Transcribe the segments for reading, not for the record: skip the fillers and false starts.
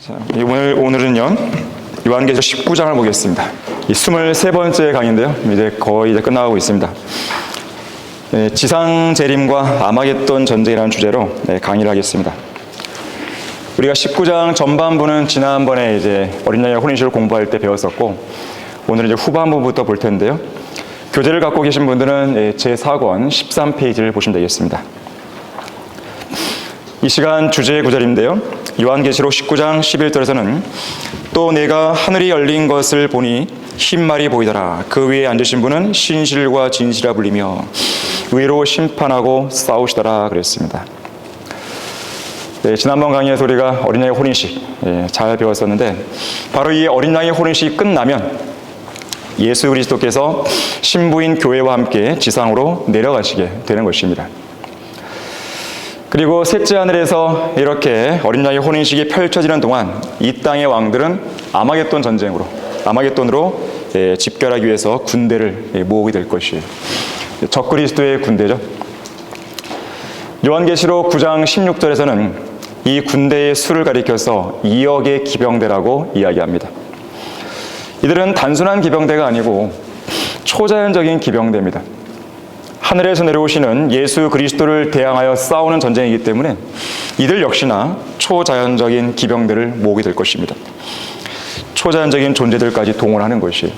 자, 오늘은요 요한계시록 19장을 보겠습니다. 이 23번째 강의인데요, 이제 거의 끝나가고 있습니다. 지상 재림과 아마겟돈 전쟁이라는 주제로 강의를 하겠습니다. 우리가 19장 전반부는 지난번에 이제 어린 양의 혼인식을 공부할 때 배웠었고, 오늘은 이제 후반부부터 볼 텐데요. 교재를 갖고 계신 분들은 제4권 13페이지를 보시면 되겠습니다. 이 시간 주제의 구절인데요, 요한계시록 19장 11절에서는 또 내가 하늘이 열린 것을 보니 흰 말이 보이더라. 그 위에 앉으신 분은 신실과 진실이라 불리며 의로 심판하고 싸우시더라 그랬습니다. 지난번 강의에서 우리가 어린 양의 혼인식 잘 배웠었는데, 바로 이 어린 양의 혼인식이 끝나면 예수 그리스도께서 신부인 교회와 함께 지상으로 내려가시게 되는 것입니다. 그리고 셋째 하늘에서 이렇게 어린 양의 혼인식이 펼쳐지는 동안 이 땅의 왕들은 아마겟돈으로 집결하기 위해서 군대를 모으게 될 것이에요. 적그리스도의 군대죠. 요한계시록 9장 16절에서는 이 군대의 수를 가리켜서 2억의 기병대라고 이야기합니다. 이들은 단순한 기병대가 아니고 초자연적인 기병대입니다. 하늘에서 내려오시는 예수 그리스도를 대항하여 싸우는 전쟁이기 때문에 이들 역시나 초자연적인 기병대를 모으게 될 것입니다. 초자연적인 존재들까지 동원하는 것이에요.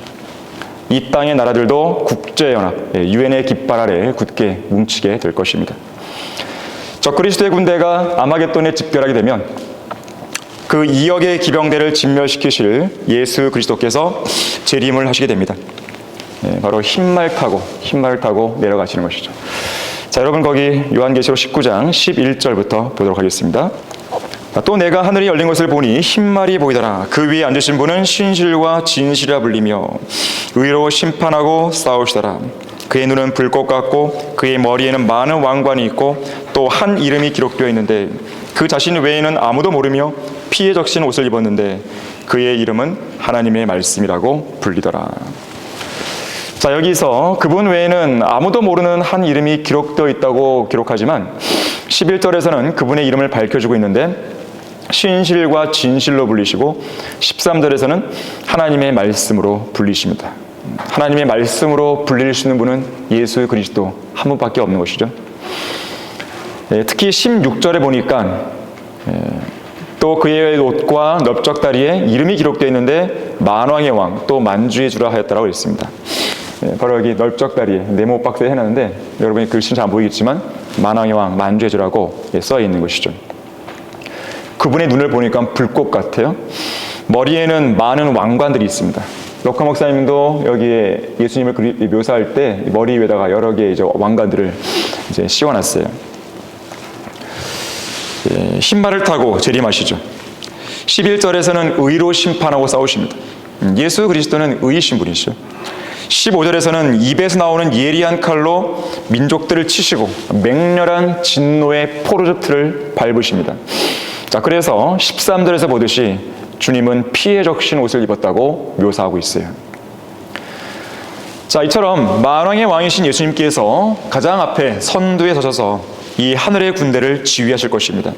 이 땅의 나라들도 국제연합, 유엔의 깃발 아래 굳게 뭉치게 될 것입니다. 적그리스도의 군대가 아마겟돈에 집결하게 되면 그 2억의 기병대를 진멸시키실 예수 그리스도께서 재림을 하시게 됩니다. 바로 흰 말 타고 내려가시는 것이죠. 자, 여러분 거기 요한계시록 19장 11절부터 보도록 하겠습니다. 또 내가 하늘이 열린 것을 보니 흰 말이 보이더라. 그 위에 앉으신 분은 신실과 진실이라 불리며 의로 심판하고 싸우시더라. 그의 눈은 불꽃 같고 그의 머리에는 많은 왕관이 있고 또 한 이름이 기록되어 있는데 그 자신 외에는 아무도 모르며 피에 적신 옷을 입었는데 그의 이름은 하나님의 말씀이라고 불리더라. 자, 여기서 그분 외에는 아무도 모르는 한 이름이 기록되어 있다고 기록하지만 11절에서는 그분의 이름을 밝혀주고 있는데 신실과 진실로 불리시고 13절에서는 하나님의 말씀으로 불리십니다. 하나님의 말씀으로 불릴 수 있는 분은 예수 그리스도 한 분밖에 없는 것이죠. 특히 16절에 보니까 또 그의 옷과 넓적다리에 이름이 기록되어 있는데 만왕의 왕 또 만주의 주라 하였다라고 했습니다. 바로 여기 넓적다리에 네모 박스에 해놨는데 여러분이 글씨는 잘 안 보이겠지만 만왕의 왕 만주의 주라고 써 있는 것이죠. 그분의 눈을 보니까 불꽃 같아요. 머리에는 많은 왕관들이 있습니다. 럭커 목사님도 여기에 예수님을 묘사할 때 머리 위에다가 여러 개의 왕관들을 이제 씌워놨어요. 흰말을 타고 재림하시죠. 11절에서는 의로 심판하고 싸우십니다. 예수 그리스도는 의이신 분이시죠. 15절에서는 입에서 나오는 예리한 칼로 민족들을 치시고 맹렬한 진노의 포도즙틀을 밟으십니다. 자, 그래서 13절에서 보듯이 주님은 피에 적신 옷을 입었다고 묘사하고 있어요. 자, 이처럼 만왕의 왕이신 예수님께서 가장 앞에 선두에 서셔서 이 하늘의 군대를 지휘하실 것입니다.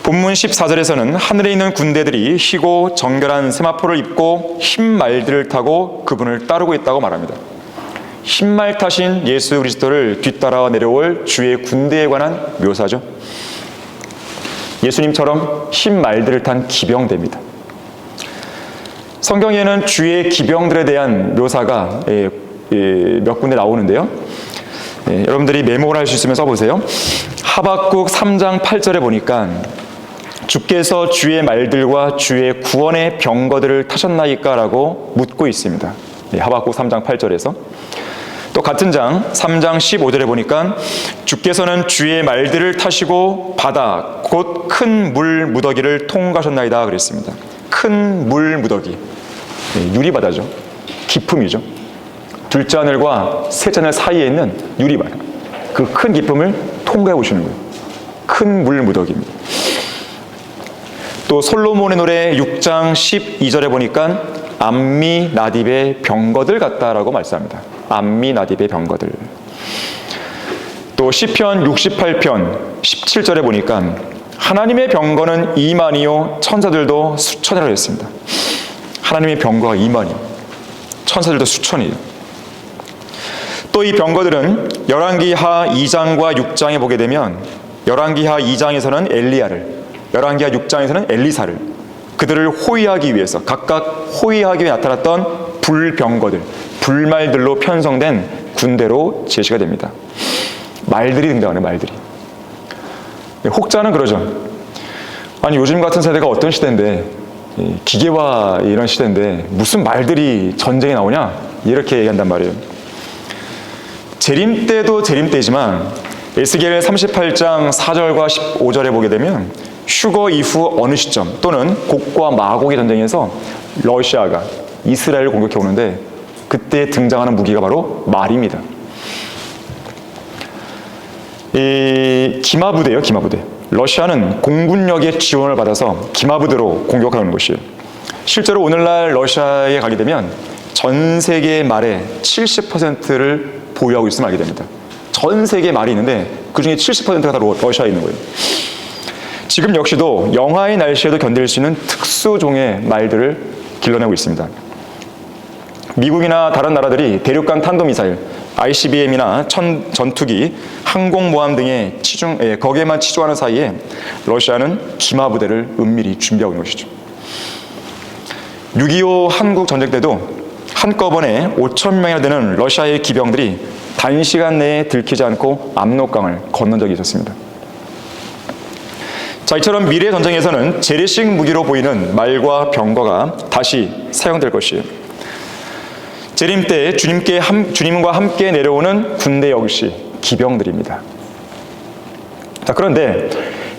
본문 14절에서는 하늘에 있는 군대들이 희고 정결한 세마포를 입고 흰 말들을 타고 그분을 따르고 있다고 말합니다. 흰 말 타신 예수 그리스도를 뒤따라 내려올 주의 군대에 관한 묘사죠. 예수님처럼 흰 말들을 탄 기병대입니다. 성경에는 주의 기병들에 대한 묘사가 몇 군데 나오는데요. 여러분들이 메모를 할 수 있으면 써보세요. 하박국 3장 8절에 보니까 주께서 주의 말들과 주의 구원의 병거들을 타셨나이까? 라고 묻고 있습니다. 하박국 3장 8절에서. 또 같은 장 3장 15절에 보니까 주께서는 주의 말들을 타시고 바다 곧 큰 물 무더기를 통과하셨나이다 그랬습니다. 큰 물 무더기, 유리바다죠. 깊음이죠. 둘째 하늘과 셋째 하늘 사이에 있는 유리바다, 그 큰 깊음을 통과해 오시는 거예요. 큰 물 무더기입니다. 또 솔로몬의 노래 6장 12절에 보니까 암미 나딥의 병거들 같다라고 말씀합니다. 암미 나딥의 병거들. 또 시편 68편 17절에 보니까 하나님의 병거는 2만이요 천사들도 수천이라고 했습니다. 하나님의 병거가 2만이요 천사들도 수천이에요. 또 이 병거들은 열왕기하 2장과 6장에 보게 되면 열왕기하 2장에서는 엘리야를, 열왕기하 6장에서는 엘리사를, 그들을 호위하기 위해서 각각 호위하기 위해 나타났던 불병거들, 불말들로 편성된 군대로 제시가 됩니다. 말들이 등장하네요. 말들이. 혹자는 그러죠. 아니 요즘 같은 세대가 어떤 시대인데, 기계화 이런 시대인데 무슨 말들이 전쟁에 나오냐, 이렇게 얘기한단 말이에요. 재림 때도 재림 때지만 에스겔 38장 4절과 15절에 보게 되면 휴거 이후 어느 시점 또는 곡과 마곡의 전쟁에서 러시아가 이스라엘을 공격해 오는데 그때 등장하는 무기가 바로 말입니다. 이 기마부대예요. 기마부대. 러시아는 공군력의 지원을 받아서 기마부대로 공격하는 것이에요. 실제로 오늘날 러시아에 가게 되면 전 세계 말의 70%를 보유하고 있음을 알게 됩니다. 전 세계에 말이 있는데 그 중에 70%가 다 러시아에 있는 거예요. 지금 역시도 영하의 날씨에도 견딜 수 있는 특수종의 말들을 길러내고 있습니다. 미국이나 다른 나라들이 대륙간 탄도미사일, ICBM이나 전투기, 항공모함 등의 거기에만 치중하는 사이에 러시아는 기마부대를 은밀히 준비하고 있는 것이죠. 6.25 한국 전쟁 때도 한꺼번에 5,000명이나 되는 러시아의 기병들이 단시간 내에 들키지 않고 압록강을 건넌 적이 있었습니다. 자, 이처럼 미래 전쟁에서는 재래식 무기로 보이는 말과 병거가 다시 사용될 것이에요. 재림 때 주님과 함께 내려오는 군대 역시 기병들입니다. 자, 그런데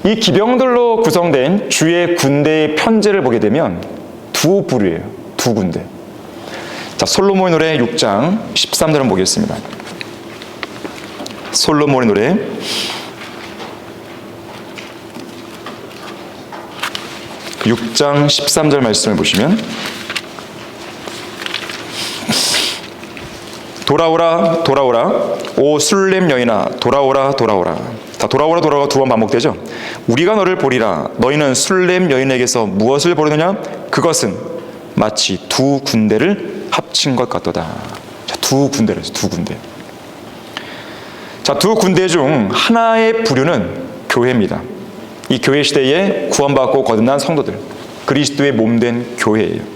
이 기병들로 구성된 주의 군대의 편제를 보게 되면 두 부류예요. 두 군대. 자, 솔로몬의 노래 6장 13절을 보겠습니다. 솔로몬의 노래 6장 13절 말씀을 보시면 돌아오라 돌아오라 오 술렘 여인아 돌아오라 돌아오라. 다 돌아오라 돌아오라 두 번 반복되죠. 우리가 너를 보리라. 너희는 술렘 여인에게서 무엇을 보려느냐? 그것은 마치 두 군대를 합친 것 같도다. 자, 두 군대를, 두 군대. 자, 두 군대 중 하나의 부류는 교회입니다. 이 교회 시대에 구원받고 거듭난 성도들, 그리스도의 몸된 교회예요.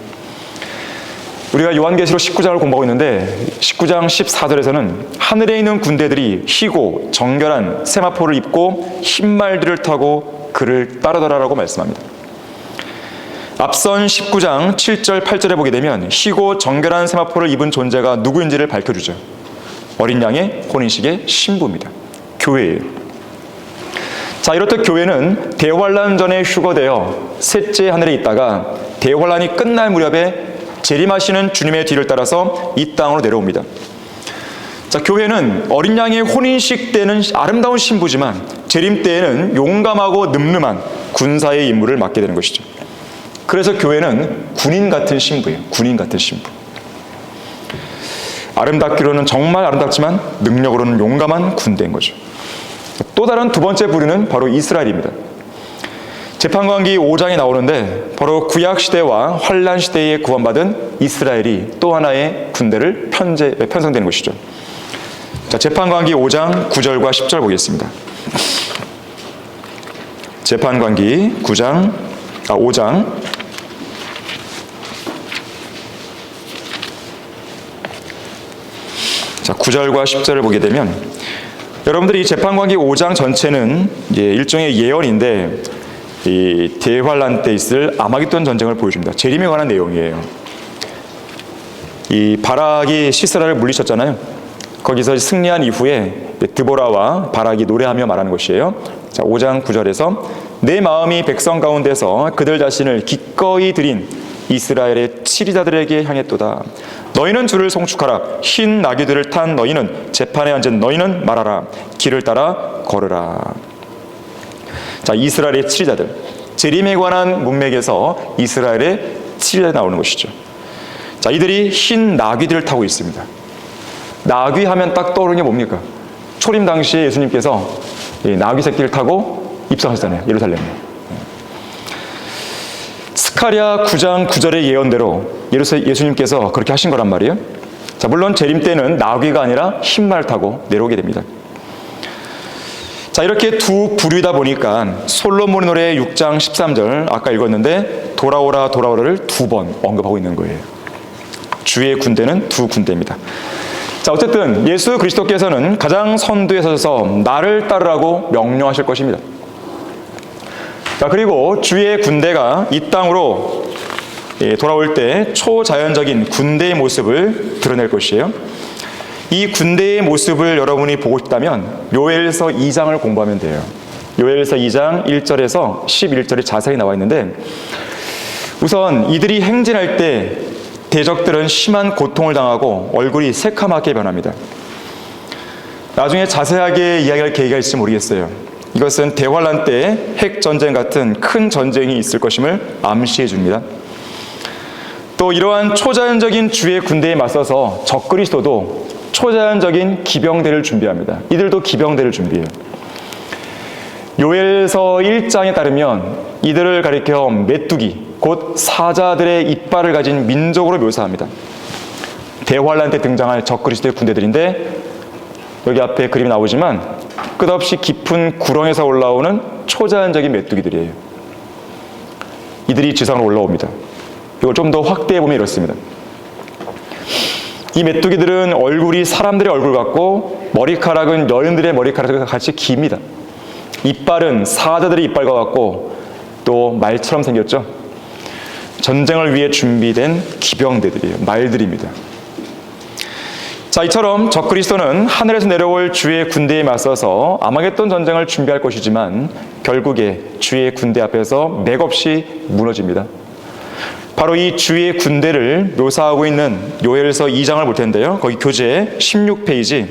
우리가 요한계시록 19장을 공부하고 있는데 19장 14절에서는 하늘에 있는 군대들이 희고 정결한 세마포를 입고 흰 말들을 타고 그를 따르더라라고 말씀합니다. 앞선 19장 7절 8절에 보게 되면 희고 정결한 세마포를 입은 존재가 누구인지를 밝혀주죠. 어린 양의 혼인식의 신부입니다. 교회예요. 자, 이렇듯 교회는 대환란 전에 휴거되어 셋째 하늘에 있다가 대환란이 끝날 무렵에 재림하시는 주님의 뒤를 따라서 이 땅으로 내려옵니다. 자, 교회는 어린 양의 혼인식 때는 아름다운 신부지만 재림 때에는 용감하고 늠름한 군사의 임무를 맡게 되는 것이죠. 그래서 교회는 군인 같은 신부예요. 군인 같은 신부. 아름답기로는 정말 아름답지만 능력으로는 용감한 군대인 거죠. 또 다른 두 번째 부류는 바로 이스라엘입니다. 재판관기 5장에 나오는데 바로 구약시대와 환란시대에 구원받은 이스라엘이 또 하나의 군대를 편성되는 것이죠. 자, 재판관기 5장 9절과 10절 보겠습니다. 재판관기 5장 자, 9절과 10절을 보게 되면 여러분들이 이 재판관기 5장 전체는 일종의 예언인데 이 대환란 때 있을 아마겟돈 전쟁을 보여줍니다. 재림에 관한 내용이에요. 이 바락이 시스라를 물리쳤잖아요. 거기서 승리한 이후에 드보라와 바락이 노래하며 말하는 것이에요. 자, 5장 9절에서 내 마음이 백성 가운데서 그들 자신을 기꺼이 드린 이스라엘의 치리자들에게 향했도다. 너희는 주를 송축하라. 흰 나귀들을 탄 너희는 재판에 앉은 너희는 말하라. 길을 따라 걸으라. 자, 이스라엘의 치리자들. 재림에 관한 문맥에서 이스라엘의 치리자들이 나오는 것이죠. 자, 이들이 흰 나귀들을 타고 있습니다. 나귀 하면 딱 떠오르는 게 뭡니까? 초림 당시에 예수님께서 이 나귀 새끼를 타고 입성하셨잖아요. 예루살렘에. 스가랴 9장 9절의 예언대로 예수님께서 그렇게 하신 거란 말이에요. 자, 물론 재림 때는 나귀가 아니라 흰말 타고 내려오게 됩니다. 자, 이렇게 두 부류이다 보니까 솔로몬의 노래 6장 13절 아까 읽었는데 돌아오라 돌아오라를 두 번 언급하고 있는 거예요. 주의 군대는 두 군대입니다. 자, 어쨌든 예수 그리스도께서는 가장 선두에 서셔서 나를 따르라고 명령하실 것입니다. 자, 그리고 주의 군대가 이 땅으로 돌아올 때 초자연적인 군대의 모습을 드러낼 것이에요. 이 군대의 모습을 여러분이 보고 싶다면 요엘서 2장을 공부하면 돼요. 요엘서 2장 1절에서 11절이 자세히 나와 있는데, 우선 이들이 행진할 때 대적들은 심한 고통을 당하고 얼굴이 새카맣게 변합니다. 나중에 자세하게 이야기할 계기가 있을지 모르겠어요. 이것은 대환란 때 핵전쟁 같은 큰 전쟁이 있을 것임을 암시해 줍니다. 또 이러한 초자연적인 주의 군대에 맞서서 적그리스도도 초자연적인 기병대를 준비합니다. 이들도 기병대를 준비해요. 요엘서 1장에 따르면 이들을 가리켜 메뚜기, 곧 사자들의 이빨을 가진 민족으로 묘사합니다. 대환란 때 등장할 적그리스도의 군대들인데, 여기 앞에 그림이 나오지만 끝없이 깊은 구렁에서 올라오는 초자연적인 메뚜기들이에요. 이들이 지상으로 올라옵니다. 이걸 좀 더 확대해 보면 이렇습니다. 이 메뚜기들은 얼굴이 사람들의 얼굴 같고 머리카락은 여인들의 머리카락과 같이 깁니다. 이빨은 사자들의 이빨과 같고 또 말처럼 생겼죠. 전쟁을 위해 준비된 기병대들이에요. 말들입니다. 자, 이처럼 적그리스도는 하늘에서 내려올 주의 군대에 맞서서 아마겟돈 전쟁을 준비할 것이지만 결국에 주의 군대 앞에서 맥없이 무너집니다. 바로 이 주의 군대를 묘사하고 있는 요엘서 2장을 볼 텐데요. 거기 교재 16페이지,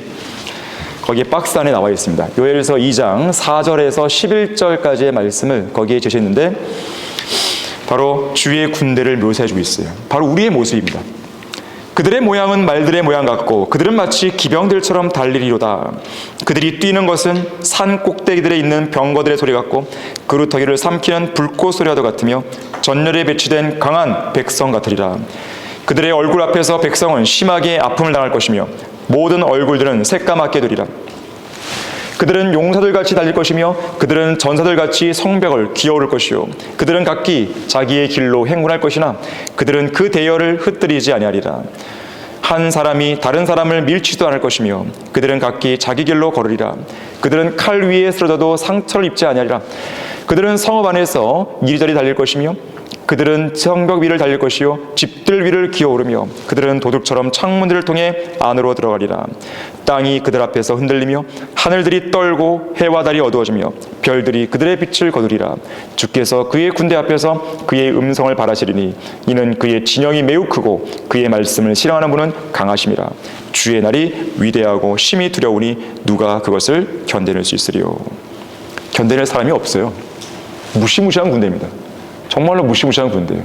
거기에 박스 안에 나와 있습니다. 요엘서 2장 4절에서 11절까지의 말씀을 거기에 제시했는데, 바로 주의 군대를 묘사해주고 있어요. 바로 우리의 모습입니다. 그들의 모양은 말들의 모양 같고 그들은 마치 기병들처럼 달리리로다. 그들이 뛰는 것은 산 꼭대기들에 있는 병거들의 소리 같고 그루터기를 삼키는 불꽃 소리와도 같으며 전열에 배치된 강한 백성 같으리라. 그들의 얼굴 앞에서 백성은 심하게 아픔을 당할 것이며 모든 얼굴들은 새까맣게 되리라. 그들은 용사들같이 달릴 것이며 그들은 전사들같이 성벽을 기어오를 것이요 그들은 각기 자기의 길로 행군할 것이나 그들은 그 대열을 흩뜨리지 아니하리라. 한 사람이 다른 사람을 밀치도 않을 것이며 그들은 각기 자기 길로 걸으리라. 그들은 칼 위에 쓰러져도 상처를 입지 아니하리라. 그들은 성읍 안에서 이리저리 달릴 것이며 그들은 성벽 위를 달릴 것이요 집들 위를 기어오르며 그들은 도둑처럼 창문들을 통해 안으로 들어가리라. 땅이 그들 앞에서 흔들리며 하늘들이 떨고 해와 달이 어두워지며 별들이 그들의 빛을 거두리라. 주께서 그의 군대 앞에서 그의 음성을 발하시리니 이는 그의 진영이 매우 크고 그의 말씀을 실행하는 분은 강하심이라. 주의 날이 위대하고 심히 두려우니 누가 그것을 견뎌낼 수 있으리요. 견뎌낼 사람이 없어요. 무시무시한 군대입니다. 정말로 무시무시한 군대예요.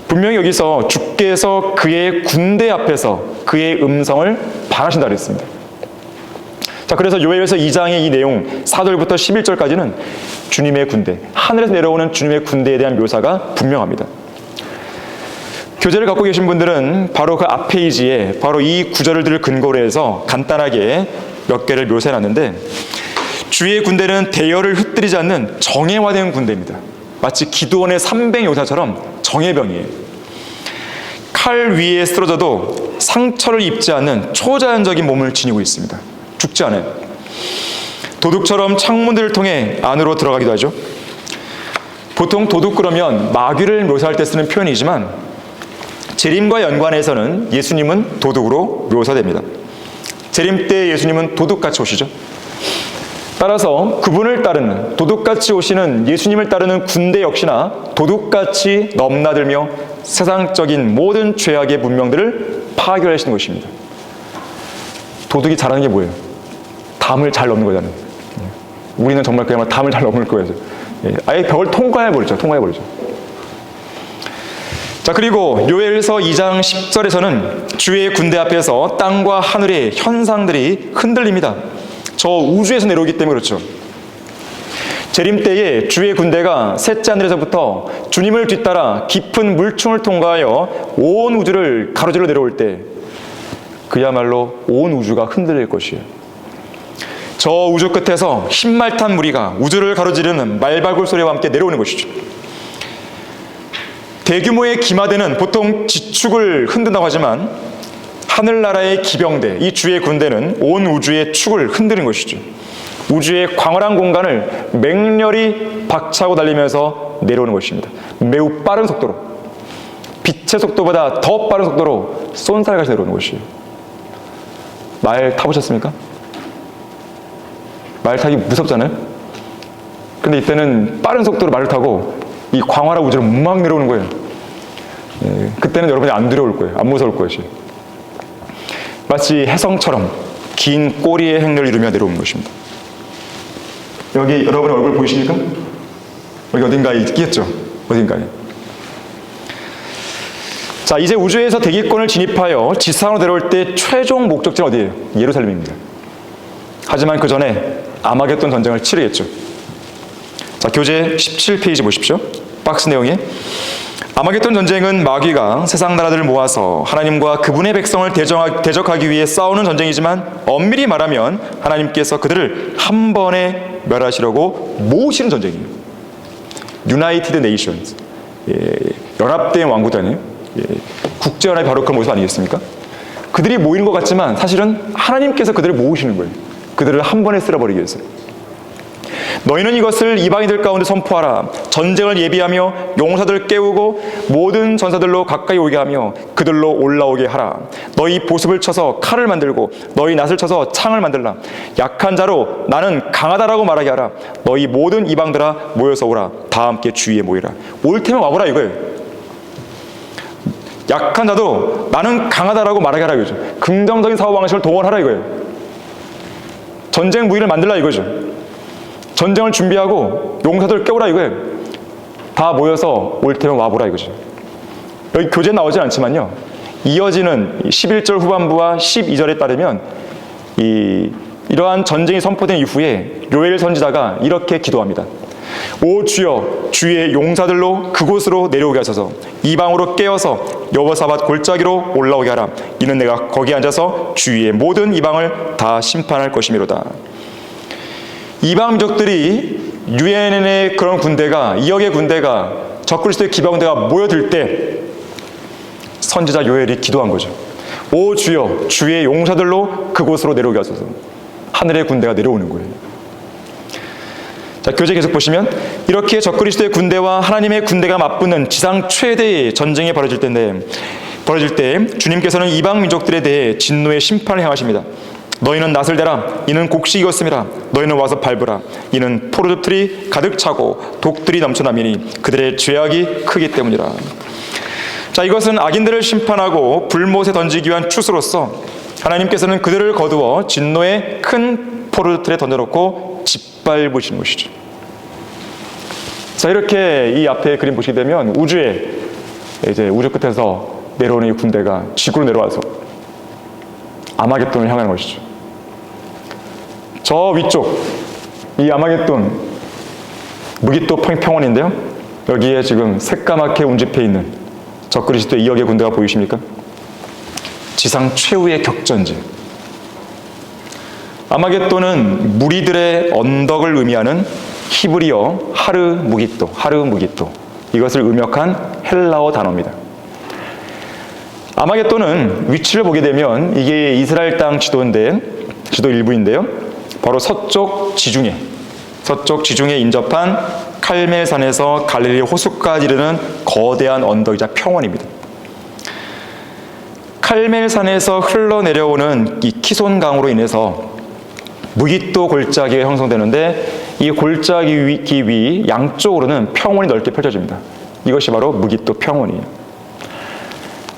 분명히 여기서 주께서 그의 군대 앞에서 그의 음성을 발하신다 그랬습니다. 자, 그래서 요엘서 2장의 이 내용 4절부터 11절까지는 주님의 군대, 하늘에서 내려오는 주님의 군대에 대한 묘사가 분명합니다. 교재를 갖고 계신 분들은 바로 그 앞 페이지에 바로 이 구절들을 근거로 해서 간단하게 몇 개를 묘사해놨는데, 주의 군대는 대열을 흩뜨리지 않는 정예화된 군대입니다. 마치 기드온의 300 요사처럼 정예병이에요. 칼 위에 쓰러져도 상처를 입지 않는 초자연적인 몸을 지니고 있습니다. 죽지 않아요. 도둑처럼 창문들을 통해 안으로 들어가기도 하죠. 보통 도둑 그러면 마귀를 묘사할 때 쓰는 표현이지만 재림과 연관해서는 예수님은 도둑으로 묘사됩니다. 재림 때 예수님은 도둑같이 오시죠. 따라서 그분을 따르는, 도둑같이 오시는 예수님을 따르는 군대 역시나 도둑같이 넘나들며 세상적인 모든 죄악의 문명들을 파괴하시는 것입니다. 도둑이 잘하는 게 뭐예요? 담을 잘 넘는 거잖아요. 우리는 정말 그야말로 담을 잘 넘을 거예요. 아예 벽을 통과해버리죠. 자, 그리고 요엘서 2장 10절에서는 주의 군대 앞에서 땅과 하늘의 현상들이 흔들립니다. 저 우주에서 내려오기 때문에 그렇죠. 재림 때에 주의 군대가 셋째 하늘에서부터 주님을 뒤따라 깊은 물층을 통과하여 온 우주를 가로질러 내려올 때 그야말로 온 우주가 흔들릴 것이에요. 저 우주 끝에서 흰말탄 무리가 우주를 가로지르는 말발굴 소리와 함께 내려오는 것이죠. 대규모의 기마대는 보통 지축을 흔든다고 하지만 하늘나라의 기병대, 이 주의 군대는 온 우주의 축을 흔드는 것이죠. 우주의 광활한 공간을 맹렬히 박차고 달리면서 내려오는 것입니다. 매우 빠른 속도로, 빛의 속도보다 더 빠른 속도로 쏜살같이 내려오는 것이에요. 말 타보셨습니까? 말 타기 무섭잖아요? 근데 이때는 빠른 속도로 말을 타고 이 광활한 우주를 막 내려오는 거예요. 그때는 여러분이 안 두려울 거예요. 안 무서울 거예요. 마치 혜성처럼 긴 꼬리의 행렬을 이루며 내려오는 것입니다. 여기 여러분의 얼굴 보이십니까? 여기 어딘가에 있겠죠? 어딘가에. 자, 이제 우주에서 대기권을 진입하여 지상으로 내려올 때 최종 목적지는 어디예요? 예루살렘입니다. 하지만 그 전에 아마겟돈 전쟁을 치르겠죠. 자, 교재 17페이지 보십시오. 박스 내용에 아마겟돈 전쟁은 마귀가 세상 나라들을 모아서 하나님과 그분의 백성을 대적하기 위해 싸우는 전쟁이지만 엄밀히 말하면 하나님께서 그들을 한 번에 멸하시려고 모으시는 전쟁이에요. 유나이티드 네이션스, 연합된 왕국단이에요. 국제연합이 바로 그런 모습 아니겠습니까? 그들이 모이는 것 같지만 사실은 하나님께서 그들을 모으시는 거예요. 그들을 한 번에 쓸어버리기 위해서. 너희는 이것을 이방인들 가운데 선포하라. 전쟁을 예비하며 용사들을 깨우고 모든 전사들로 가까이 오게 하며 그들로 올라오게 하라. 너희 보습을 쳐서 칼을 만들고 너희 낫을 쳐서 창을 만들라. 약한 자로 나는 강하다라고 말하게 하라. 너희 모든 이방들아 모여서 오라. 다 함께 주위에 모이라. 올 테면 와보라 이거예요. 약한 자도 나는 강하다라고 말하게 하라 이거죠. 긍정적인 사고방식을 동원하라 이거예요. 전쟁 무기를 만들라 이거죠. 전쟁을 준비하고 용사들을 깨우라 이거예요. 다 모여서 올 테면 와보라 이거죠. 여기 교재에 나오진 않지만요, 이어지는 11절 후반부와 12절에 따르면 이러한 전쟁이 선포된 이후에 요엘 선지자가 이렇게 기도합니다. 오 주여, 주의 용사들로 그곳으로 내려오게 하소서. 이방으로 깨어서 여호사밧 골짜기로 올라오게 하라. 이는 내가 거기 앉아서 주위의 모든 이방을 다 심판할 것이미로다. 이방 민족들이 유엔의 그런 군대가, 2억의 군대가, 적그리스도의 기병대가 모여들 때 선지자 요엘이 기도한 거죠. 오 주여, 주의 용사들로 그곳으로 내려오게 하소서. 하늘의 군대가 내려오는 거예요. 자, 교재 계속 보시면 이렇게 적그리스도의 군대와 하나님의 군대가 맞붙는 지상 최대의 전쟁이 벌어질 때 주님께서는 이방 민족들에 대해 진노의 심판을 행하십니다. 너희는 낫을 대라. 이는 곡식이 익었음이라. 너희는 와서 밟으라. 이는 포도즙들이 가득 차고 독들이 넘쳐나미니 그들의 죄악이 크기 때문이라. 자, 이것은 악인들을 심판하고 불못에 던지기 위한 추수로서 하나님께서는 그들을 거두어 진노의 큰 포도틀에 던져놓고 짓밟으시는 것이죠. 자, 이렇게 이 앞에 그림 보시게 되면 우주에 이제 우주 끝에서 내려오는 이 군대가 지구로 내려와서 아마겟돈을 향하는 것이죠. 저 위쪽 이 아마겟돈 무기토 평원인데요, 여기에 지금 새까맣게 운집해 있는 적그리스도 2억의 군대가 보이십니까? 지상 최후의 격전지. 아마겟돈은 무리들의 언덕을 의미하는 히브리어 하르 무기토, 이것을 음역한 헬라어 단어입니다. 아마겟돈은 위치를 보게 되면 이게 이스라엘 땅 지도 일부인데요, 바로 서쪽 지중해 인접한 칼멜산에서 갈릴리 호수까지 이르는 거대한 언덕이자 평원입니다. 칼멜산에서 흘러내려오는 이 키손강으로 인해서 무기토 골짜기가 형성되는데 이 골짜기 위 양쪽으로는 평원이 넓게 펼쳐집니다. 이것이 바로 무기토 평원이에요.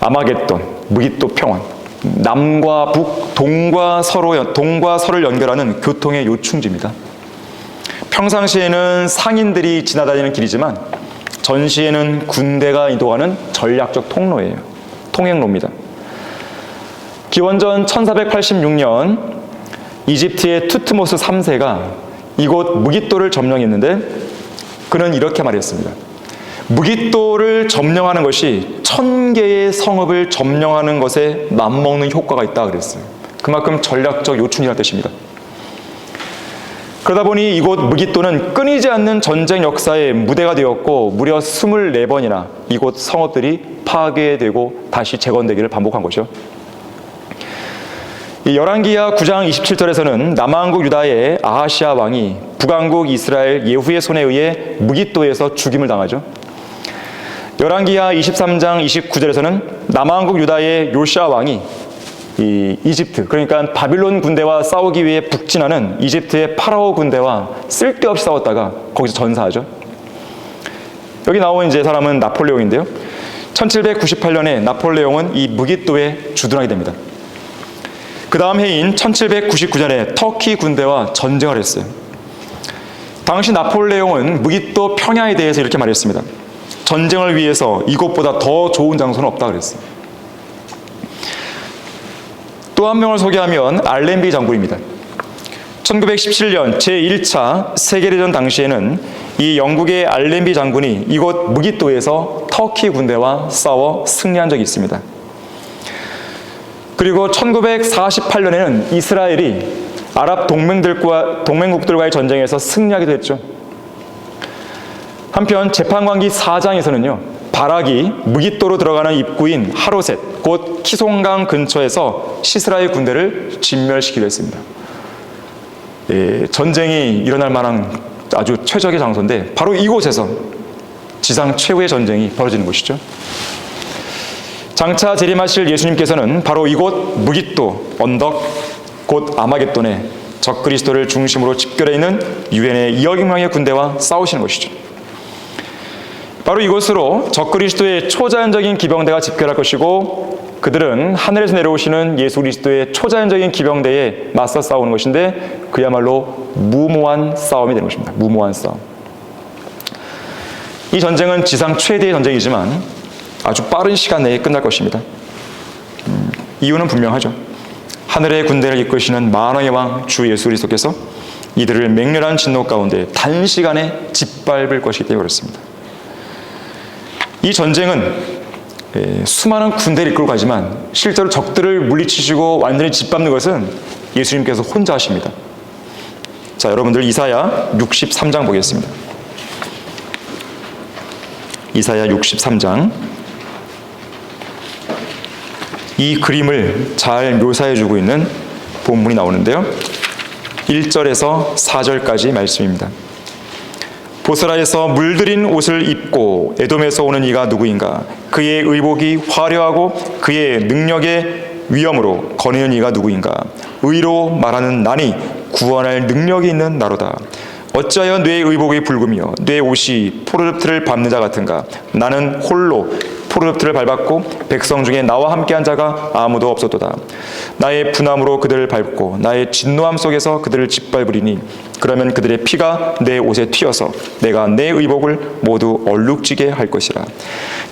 아마겟돈, 무기토 평원. 남과 북, 동과 서를 연결하는 교통의 요충지입니다. 평상시에는 상인들이 지나다니는 길이지만 전시에는 군대가 이동하는 전략적 통행로입니다. 기원전 1486년 이집트의 투트모스 3세가 이곳 무깃도를 점령했는데 그는 이렇게 말했습니다. 무깃도를 점령하는 것이 1000개의 성읍을 점령하는 것에 맞먹는 효과가 있다 그랬어요. 그만큼 전략적 요충이라는 뜻입니다. 그러다 보니 이곳 무깃도는 끊이지 않는 전쟁 역사의 무대가 되었고 무려 24번이나 이곳 성읍들이 파괴되고 다시 재건되기를 반복한 것이죠. 이 열왕기하 9장 27절에서는 남왕국 유다의 아하시아 왕이 북왕국 이스라엘 예후의 손에 의해 무깃도에서 죽임을 당하죠. 열왕기하 23장 29절에서는 남왕국 유다의 요시아 왕이 이 이집트, 그러니까 바빌론 군대와 싸우기 위해 북진하는 이집트의 파라오 군대와 쓸데없이 싸웠다가 거기서 전사하죠. 여기 나온 이제 사람은 나폴레옹인데요. 1798년에 나폴레옹은 이 무깃도에 주둔하게 됩니다. 그 다음 해인 1799년에 터키 군대와 전쟁을 했어요. 당시 나폴레옹은 무깃도 평야에 대해서 이렇게 말했습니다. 전쟁을 위해서 이곳보다 더 좋은 장소는 없다 그랬어요. 또 한 명을 소개하면 알렌비 장군입니다. 1917년 제1차 세계대전 당시에는 이 영국의 알렌비 장군이 이곳 무깃도에서 터키 군대와 싸워 승리한 적이 있습니다. 그리고 1948년에는 이스라엘이 아랍 동맹국들과의 전쟁에서 승리하기도 했죠. 한편 재판관기 4장에서는요. 바락이 무깃도로 들어가는 입구인 하로셋, 곧 키송강 근처에서 시스라의 군대를 진멸시키기로 했습니다. 전쟁이 일어날 만한 아주 최적의 장소인데 바로 이곳에서 지상 최후의 전쟁이 벌어지는 곳이죠. 장차 재림하실 예수님께서는 바로 이곳 무깃도 언덕, 곧 아마겟돈에 적그리스도를 중심으로 집결해 있는 유엔의 2억 명의 군대와 싸우시는 것이죠. 바로 이곳으로 적그리스도의 초자연적인 기병대가 집결할 것이고 그들은 하늘에서 내려오시는 예수 그리스도의 초자연적인 기병대에 맞서 싸우는 것인데 그야말로 무모한 싸움이 되는 것입니다. 무모한 싸움. 이 전쟁은 지상 최대의 전쟁이지만 아주 빠른 시간 내에 끝날 것입니다. 이유는 분명하죠. 하늘의 군대를 이끄시는 만왕의 왕 주 예수 그리스도께서 이들을 맹렬한 진노 가운데 단시간에 짓밟을 것이기 때문에 그렇습니다. 이 전쟁은 수많은 군대를 이끌고 가지만 실제로 적들을 물리치시고 완전히 짓밟는 것은 예수님께서 혼자 하십니다. 자, 여러분들 이사야 63장 보겠습니다. 이사야 63장. 이 그림을 잘 묘사해주고 있는 본문이 나오는데요. 1절에서 4절까지 말씀입니다. 보스라에서 물들인 옷을 입고 에돔에서 오는 이가 누구인가? 그의 의복이 화려하고 그의 능력의 위엄으로 거니는 이가 누구인가? 의로 말하는 나니 구원할 능력이 있는 나로다. 어찌하여 뇌 의복이 붉으며 뇌 옷이 포르르트를 밟는 자 같은가? 나는 홀로 포르르트를 밟았고 백성 중에 나와 함께한 자가 아무도 없었도다. 나의 분함으로 그들을 밟고 나의 진노함 속에서 그들을 짓밟으리니 그러면 그들의 피가 내 옷에 튀어서 내가 내 의복을 모두 얼룩지게 할 것이라.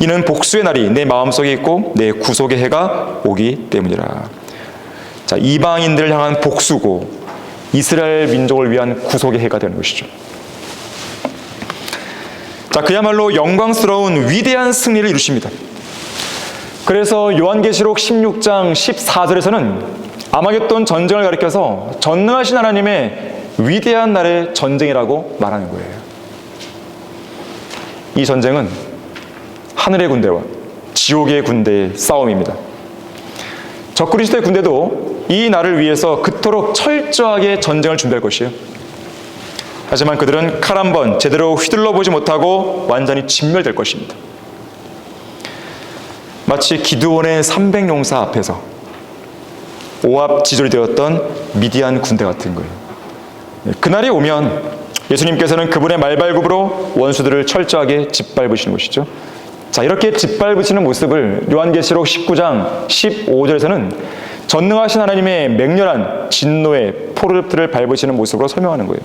이는 복수의 날이 내 마음속에 있고 내 구속의 해가 오기 때문이라. 자, 이방인들을 향한 복수고 이스라엘 민족을 위한 구속의 해가 되는 것이죠. 자, 그야말로 영광스러운 위대한 승리를 이루십니다. 그래서 요한계시록 16장 14절에서는 아마겟돈 전쟁을 가리켜서 전능하신 하나님의 위대한 날의 전쟁이라고 말하는 거예요. 이 전쟁은 하늘의 군대와 지옥의 군대의 싸움입니다. 적그리스도의 군대도 이 날을 위해서 그토록 철저하게 전쟁을 준비할 것이에요. 하지만 그들은 칼 한 번 제대로 휘둘러 보지 못하고 완전히 진멸될 것입니다. 마치 기드온의 300용사 앞에서 오합지졸이 되었던 미디안 군대 같은 거예요. 그날이 오면 예수님께서는 그분의 말발굽으로 원수들을 철저하게 짓밟으시는 것이죠. 자, 이렇게 짓밟으시는 모습을 요한계시록 19장 15절에서는 전능하신 하나님의 맹렬한 진노의 포르르트를 밟으시는 모습으로 설명하는 거예요.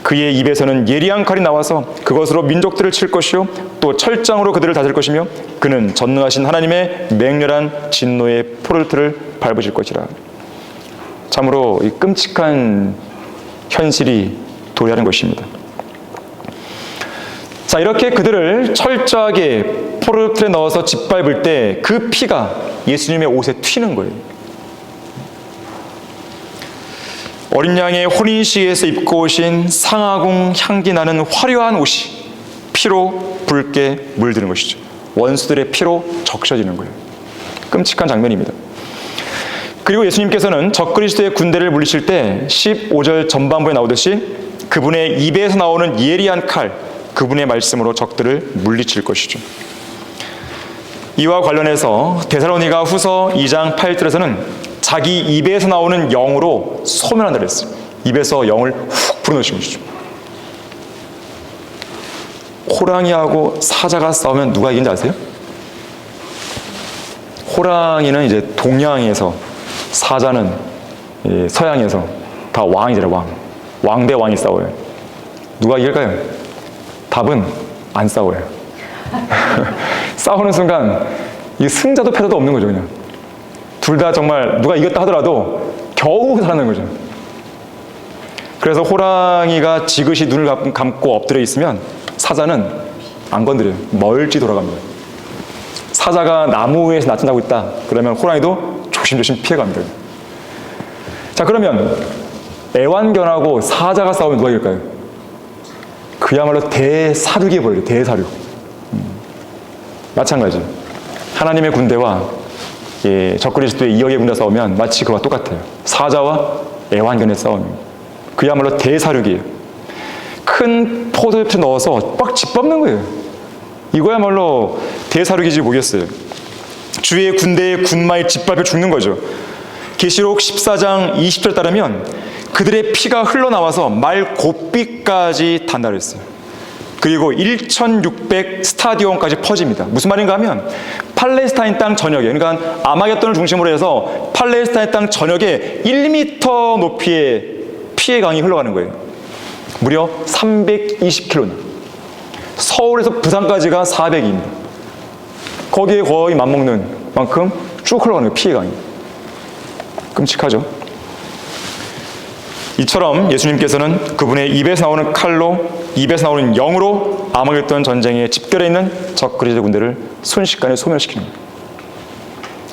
그의 입에서는 예리한 칼이 나와서 그것으로 민족들을 칠 것이요 또 철장으로 그들을 다질 것이며 그는 전능하신 하나님의 맹렬한 진노의 포르르트를 밟으실 것이라. 참으로 이 끔찍한 현실이 도래하는 것입니다. 자, 이렇게 그들을 철저하게 포르틀에 넣어서 짓밟을 때 그 피가 예수님의 옷에 튀는 거예요. 어린 양의 혼인식에서 입고 오신 상아궁 향기 나는 화려한 옷이 피로 붉게 물드는 것이죠. 원수들의 피로 적셔지는 거예요. 끔찍한 장면입니다. 그리고 예수님께서는 적그리스도의 군대를 물리칠 때 15절 전반부에 나오듯이 그분의 입에서 나오는 예리한 칼, 그분의 말씀으로 적들을 물리칠 것이죠. 이와 관련해서 데살로니가 후서 2장 8절에서는 자기 입에서 나오는 영으로 소멸한다 그랬어요. 입에서 영을 훅 불어넣으신 것이죠. 호랑이하고 사자가 싸우면 누가 이기는지 아세요? 호랑이는 이제 동양에서, 사자는 서양에서 다 왕이잖아요. 왕 대 왕이 싸워요. 누가 이길까요? 답은 안 싸워요. 싸우는 순간 이 승자도 패자도 없는 거죠. 그냥 둘 다 정말 누가 이겼다 하더라도 겨우 살아나는 거죠. 그래서 호랑이가 지그시 눈을 감고 엎드려 있으면 사자는 안 건드려요. 멀찍이 돌아갑니다. 사자가 나무 위에서 나타나고 있다 그러면 호랑이도 조심조심 피해갑니다. 자, 그러면 애완견하고 사자가 싸우면 누가 이길까요? 그야말로 대사륙이 벌어요. 대사륙. 마찬가지. 하나님의 군대와 적그리스도의 이역의 군대가 싸우면 마치 그와 똑같아요. 사자와 애완견의 싸움입니다. 그야말로 대사륙이에요. 큰 포도잎에 넣어서 빡 짓밟는 거예요. 이거야말로 대사륙이지 뭐겠어요. 주의 군대의 군마에 짓밟혀 죽는 거죠. 계시록 14장 20절 따르면 그들의 피가 흘러나와서 말 고삐까지 단다 그랬어요. 그리고 1600 스타디온까지 퍼집니다. 무슨 말인가 하면 팔레스타인 땅 전역에, 그러니까 아마겟돈을 중심으로 해서 팔레스타인 땅 전역에 1m 높이의 피의 강이 흘러가는 거예요. 무려 320km. 서울에서 부산까지가 400입니다. 거기에 거의 맞먹는 만큼 쭉 흘러가는 거예요. 피의 강이. 끔찍하죠. 이처럼 예수님께서는 그분의 입에서 나오는 칼로, 입에서 나오는 영으로 아마겟돈 전쟁에 집결해 있는 적그리스도 군대를 순식간에 소멸시키는 거예요.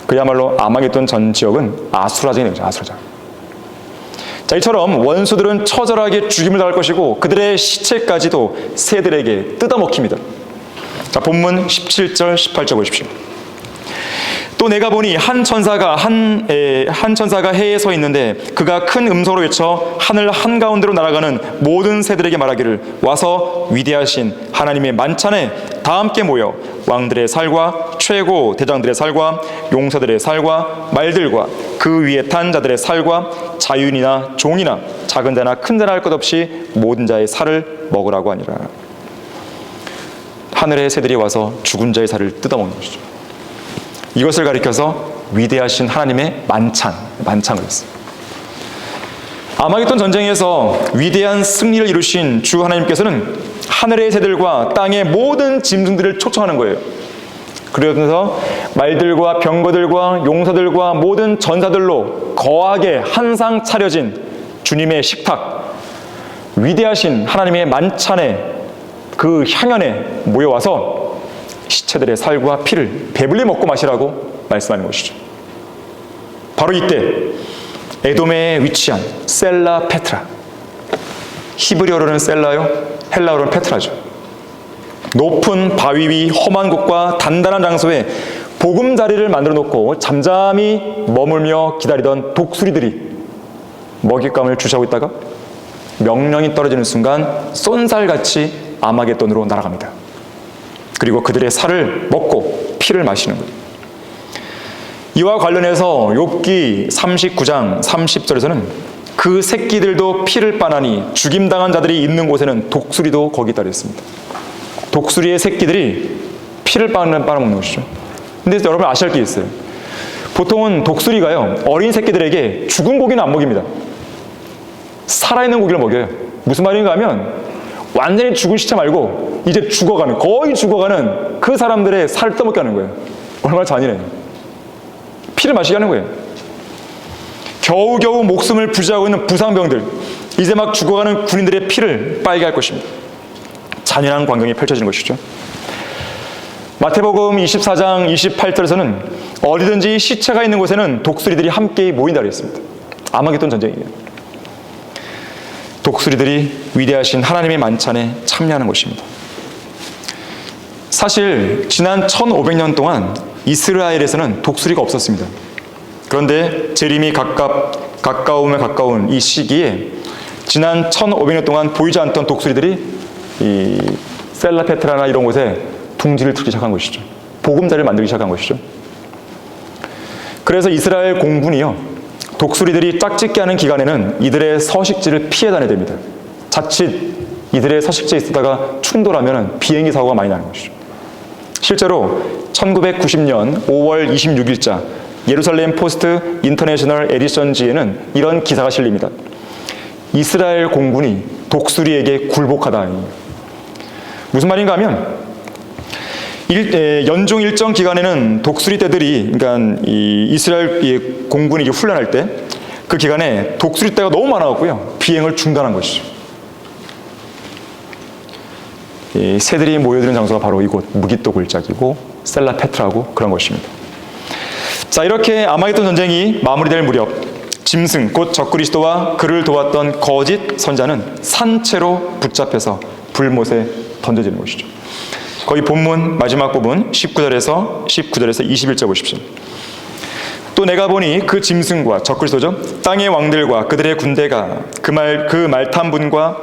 그야말로 아마겟돈 전 지역은 아수라장이 되죠. 아수라장. 자, 이처럼 원수들은 처절하게 죽임을 당할 것이고 그들의 시체까지도 새들에게 뜯어먹힙니다. 자, 본문 17절 18절 보십시오. 또 내가 보니 한 천사가 해에 서 있는데 그가 큰 음성으로 외쳐 하늘 한가운데로 날아가는 모든 새들에게 말하기를 와서 위대하신 하나님의 만찬에 다 함께 모여 왕들의 살과 최고 대장들의 살과 용사들의 살과 말들과 그 위에 탄 자들의 살과 자유인이나 종이나 작은 자나 큰 자나 할 것 없이 모든 자의 살을 먹으라고 하니라. 하늘의 새들이 와서 죽은 자의 살을 뜯어먹는 것이죠. 이것을 가리켜서 위대하신 하나님의 만찬을 했어요. 아마겟돈 전쟁에서 위대한 승리를 이루신 주 하나님께서는 하늘의 새들과 땅의 모든 짐승들을 초청하는 거예요. 그러면서 말들과 병거들과 용사들과 모든 전사들로 거하게 한상 차려진 주님의 식탁, 위대하신 하나님의 만찬에 그 향연에 모여와서 시체들의 살과 피를 배불리 먹고 마시라고 말씀하는 것이죠. 바로 이때 에돔에 위치한 셀라 페트라, 히브리어로는 셀라요, 헬라어로는 페트라죠. 높은 바위 위 험한 곳과 단단한 장소에 보금자리를 만들어 놓고 잠잠히 머물며 기다리던 독수리들이 먹잇감을 주시하고 있다가 명령이 떨어지는 순간 쏜살같이 아마겟돈으로 날아갑니다. 그리고 그들의 살을 먹고 피를 마시는 거예요. 이와 관련해서 욥기 39장 30절에서는 그 새끼들도 피를 빠나니 죽임당한 자들이 있는 곳에는 독수리도 거기 있다 그랬습니다. 독수리의 새끼들이 피를 빨아먹는 것이죠. 근데 여러분 아셔야 할 게 있어요. 보통은 독수리가요, 어린 새끼들에게 죽은 고기는 안 먹입니다. 살아있는 고기를 먹여요. 무슨 말인가 하면 완전히 죽은 시체 말고 이제 거의 죽어가는 그 사람들의 살을 떠먹게 하는 거예요. 얼마나 잔인해요. 피를 마시게 하는 거예요. 겨우겨우 목숨을 부지하고 있는 부상병들, 이제 막 죽어가는 군인들의 피를 빨게 할 것입니다. 잔인한 광경이 펼쳐지는 것이죠. 마태복음 24장 28절에서는 어디든지 시체가 있는 곳에는 독수리들이 함께 모인다고 했습니다. 아마겟돈 전쟁이에요. 독수리들이 위대하신 하나님의 만찬에 참여하는 것입니다. 사실 지난 1500년 동안 이스라엘에서는 독수리가 없었습니다. 그런데 재림이 가까우면 가까운 이 시기에 지난 1500년 동안 보이지 않던 독수리들이 이 셀라페트라나 이런 곳에 둥지를 틀기 시작한 것이죠. 보금자리를 만들기 시작한 것이죠. 그래서 이스라엘 공군이요, 독수리들이 짝짓기 하는 기간에는 이들의 서식지를 피해 다녀야 됩니다. 자칫 이들의 서식지에 있다가 충돌하면 비행기 사고가 많이 나는 것이죠. 실제로 1990년 5월 26일자 예루살렘 포스트 인터내셔널 에디션지에는 이런 기사가 실립니다. 이스라엘 공군이 독수리에게 굴복하다. 무슨 말인가 하면 연중 일정 기간에는 독수리 떼들이, 그러니까 이 이스라엘 공군이 훈련할 때 그 기간에 독수리 떼가 너무 많아갖고요, 비행을 중단한 것이죠. 이 새들이 모여드는 장소가 바로 이곳 무기토 골짜기고 셀라페트라고 그런 것입니다. 자, 이렇게 아마겟돈 전쟁이 마무리될 무렵 짐승 곧 적그리스도와 그를 도왔던 거짓 선자는 산채로 붙잡혀서 불못에 던져지는 것이죠. 거기 본문 마지막 부분 19절에서 21절 보십시오. 또 내가 보니 그 짐승과 적그리스도죠, 땅의 왕들과 그들의 군대가 그 말탄분과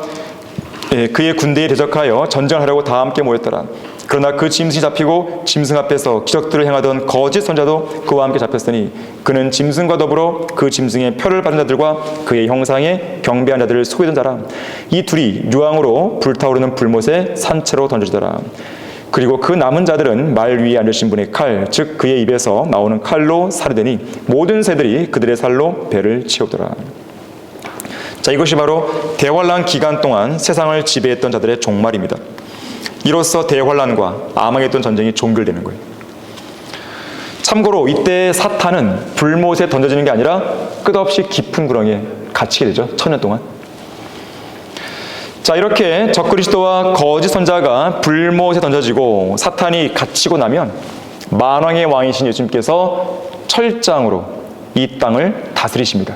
그의 군대에 대적하여 전쟁하려고 다 함께 모였더라. 그러나 그 짐승이 잡히고 짐승 앞에서 기적들을 행하던 거짓 선자도 그와 함께 잡혔으니 그는 짐승과 더불어 그 짐승의 표를 받은 자들과 그의 형상에 경배한 자들을 속이던 자라. 이 둘이 유황으로 불타오르는 불못에 산채로 던져지더라. 그리고 그 남은 자들은 말 위에 앉으신 분의 칼, 즉 그의 입에서 나오는 칼로 살해되니 모든 새들이 그들의 살로 배를 채우더라. 자, 이것이 바로 대환란 기간 동안 세상을 지배했던 자들의 종말입니다. 이로써 대환란과 아마겟돈 전쟁이 종결되는 거예요. 참고로 이때 사탄은 불못에 던져지는 게 아니라 끝없이 깊은 구렁이에 갇히게 되죠. 1000년 동안. 자, 이렇게 적그리스도와 거짓 선자가 불못에 던져지고 사탄이 갇히고 나면 만왕의 왕이신 예수님께서 철장으로 이 땅을 다스리십니다.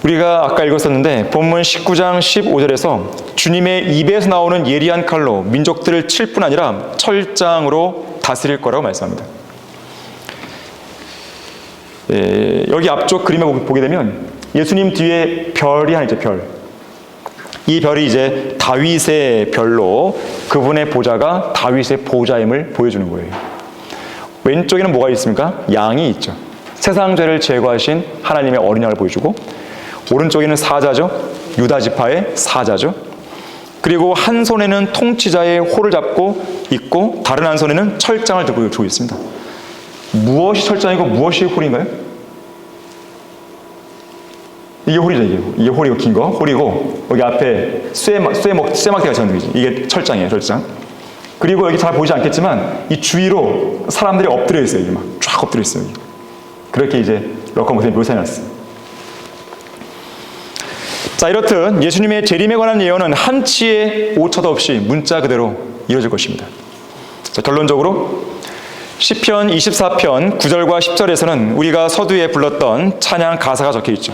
우리가 아까 읽었었는데 본문 19장 15절에서 주님의 입에서 나오는 예리한 칼로 민족들을 칠 뿐 아니라 철장으로 다스릴 거라고 말씀합니다. 여기 앞쪽 그림에 보게 되면 예수님 뒤에 별이 하나 있죠. 별. 이 별이 이제 다윗의 별로 그분의 보좌가 다윗의 보좌임을 보여주는 거예요. 왼쪽에는 뭐가 있습니까? 양이 있죠. 세상 죄를 제거하신 하나님의 어린 양을 보여주고, 오른쪽에는 사자죠. 유다 지파의 사자죠. 그리고 한 손에는 통치자의 홀을 잡고 있고 다른 한 손에는 철장을 들고 있습니다. 무엇이 철장이고 무엇이 홀인가요? 이게 홀이죠. 이게 홀이고, 긴 거 홀이고, 여기 앞에 쇠막대가 적는 거지. 이게 철장이에요. 철장. 그리고 여기 잘 보이지 않겠지만 이 주위로 사람들이 엎드려 있어요. 이게 막 쫙 엎드려 있어요. 그렇게 이제 럭커 모습이 묘사해놨어요. 자, 이렇듯 예수님의 재림에 관한 예언은 한치의 오차도 없이 문자 그대로 이루어질 것입니다. 자, 결론적으로 시편 24편 9절과 10절에서는 우리가 서두에 불렀던 찬양 가사가 적혀 있죠.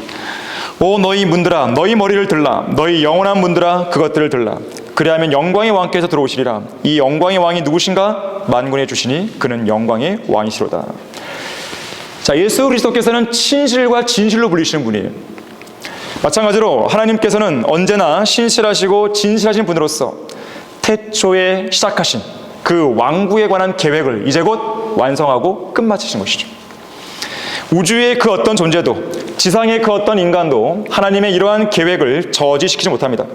오 너희 문들아 너희 머리를 들라, 너희 영원한 문들아 그것들을 들라. 그리하면 영광의 왕께서 들어오시리라. 이 영광의 왕이 누구신가? 만군의 주시니 그는 영광의 왕이시로다. 자, 예수 그리스도께서는 친실과 진실로 불리시는 분이에요. 마찬가지로 하나님께서는 언제나 신실하시고 진실하신 분으로서 태초에 시작하신 그 왕국에 관한 계획을 이제 곧 완성하고 끝마치신 것이죠. 우주의 그 어떤 존재도 지상의 그 어떤 인간도 하나님의 이러한 계획을 저지시키지 못합니다.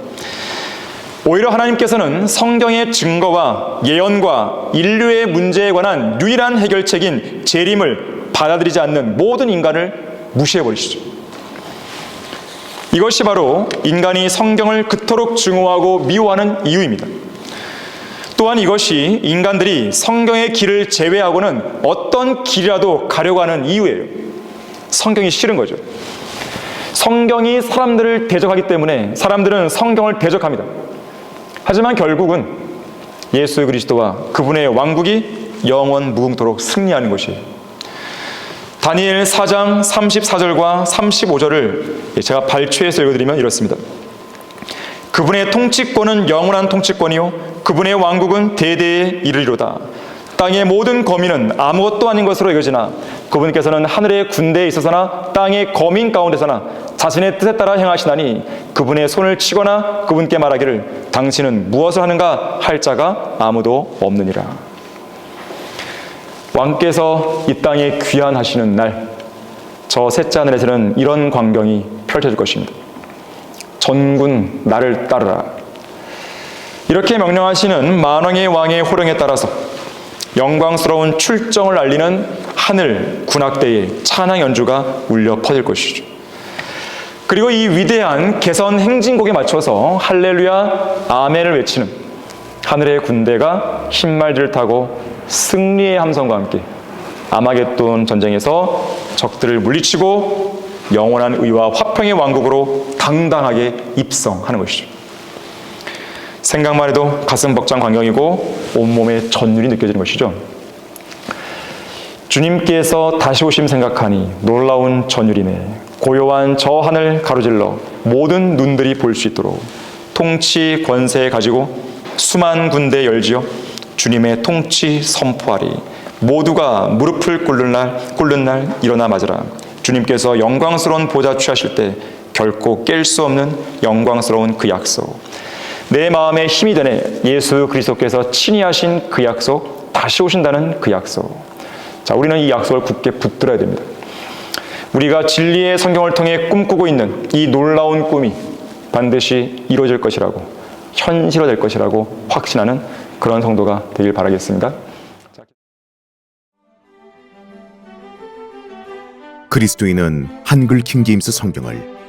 오히려 하나님께서는 성경의 증거와 예언과 인류의 문제에 관한 유일한 해결책인 재림을 받아들이지 않는 모든 인간을 무시해버리시죠. 이것이 바로 인간이 성경을 그토록 증오하고 미워하는 이유입니다. 또한 이것이 인간들이 성경의 길을 제외하고는 어떤 길이라도 가려고 하는 이유예요. 성경이 싫은 거죠. 성경이 사람들을 대적하기 때문에 사람들은 성경을 대적합니다. 하지만 결국은 예수 그리스도와 그분의 왕국이 영원 무궁토록 승리하는 것이에요. 다니엘 4장 34절과 35절을 제가 발췌해서 읽어드리면 이렇습니다. 그분의 통치권은 영원한 통치권이요 그분의 왕국은 대대에 이르리로다. 땅의 모든 거민은 아무것도 아닌 것으로 여겨지나 그분께서는 하늘의 군대에 있어서나 땅의 거민 가운데서나 자신의 뜻에 따라 행하시나니 그분의 손을 치거나 그분께 말하기를 당신은 무엇을 하는가 할 자가 아무도 없느니라. 왕께서 이 땅에 귀환하시는 날, 저 셋째 하늘에서는 이런 광경이 펼쳐질 것입니다. 전군 나를 따르라. 이렇게 명령하시는 만왕의 왕의 호령에 따라서 영광스러운 출정을 알리는 하늘 군악대의 찬양 연주가 울려 퍼질 것이죠. 그리고 이 위대한 개선 행진곡에 맞춰서 할렐루야 아멘을 외치는 하늘의 군대가 흰말들을 타고 승리의 함성과 함께 아마겟돈 전쟁에서 적들을 물리치고 영원한 의와 화평의 왕국으로 당당하게 입성하는 것이죠. 생각만 해도 가슴 벅찬 광경이고 온몸에 전율이 느껴지는 것이죠. 주님께서 다시 오심 생각하니 놀라운 전율이네. 고요한 저 하늘 가로질러 모든 눈들이 볼 수 있도록 통치 권세 가지고 수만 군대 열지어 주님의 통치 선포하리. 모두가 무릎을 꿇는 날 일어나 맞으라. 주님께서 영광스러운 보좌 취하실 때 결코 깰 수 없는 영광스러운 그 약속. 내 마음에 힘이 되네. 예수 그리스도께서 친히 하신 그 약속, 다시 오신다는 그 약속. 자, 우리는 이 약속을 굳게 붙들어야 됩니다. 우리가 진리의 성경을 통해 꿈꾸고 있는 이 놀라운 꿈이 반드시 이루어질 것이라고, 현실화될 것이라고 확신하는 그런 성도가 되길 바라겠습니다. 그리스도인은 한글 킹제임스 성경을